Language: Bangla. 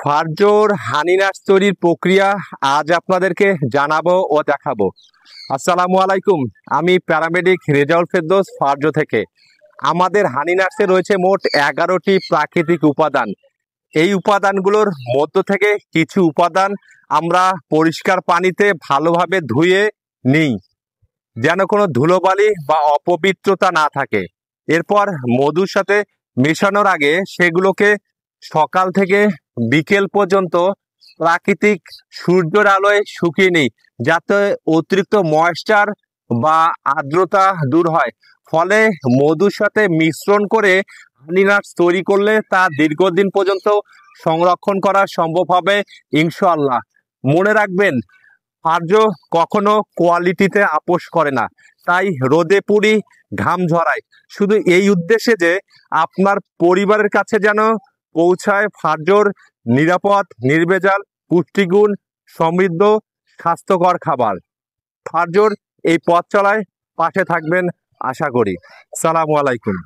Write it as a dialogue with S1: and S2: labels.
S1: ফারজোর হানি নাটস তৈরির প্রক্রিয়া আজ আপনাদেরকে জানাবো ও দেখাবো। আসসালামু আলাইকুম, আমি প্যারামেডিক রেজাউল ফেরদৌস ফারজো থেকে। আমাদের হানি নাটসে রয়েছে মোট 11টি প্রাকৃতিক উপাদান। এই উপাদানগুলোর মধ্য থেকে কিছু উপাদান আমরা পরিষ্কার পানিতে ভালোভাবে ধুয়ে নিই, যেন কোনো ধুলোবালি বা অপবিত্রতা না থাকে। এরপর মধুর সাথে মেশানোর আগে সেগুলোকে সকাল থেকে বিকেল পর্যন্ত প্রাকৃতিক সূর্যের আলোয় শুকিয়ে নিই, যাতে অতিরিক্ত ময়েশ্চার বা আর্দ্রতা দূর হয়। ফলে মধুর সাথে মিশ্রণ করে হানি নাটস তৈরি করলে তা দীর্ঘদিন পর্যন্ত সংরক্ষণ করা সম্ভব হবে ইনশাআল্লাহ। মনে রাখবেন, ফারজো কখনো কোয়ালিটিতে আপোষ করে না, তাই রোদে পুড়ি ঘাম ঝরায় শুধু এই উদ্দেশ্যে যে আপনার পরিবারের কাছে যেন পৌঁছায় ফারজোর নিরাপদ, নির্ভেজাল, পুষ্টিগুণ সমৃদ্ধ, স্বাস্থ্যকর খাবার। ফারজোর এই পথ চলায় পাশে থাকবেন আশা করি। সালামু আলাইকুম।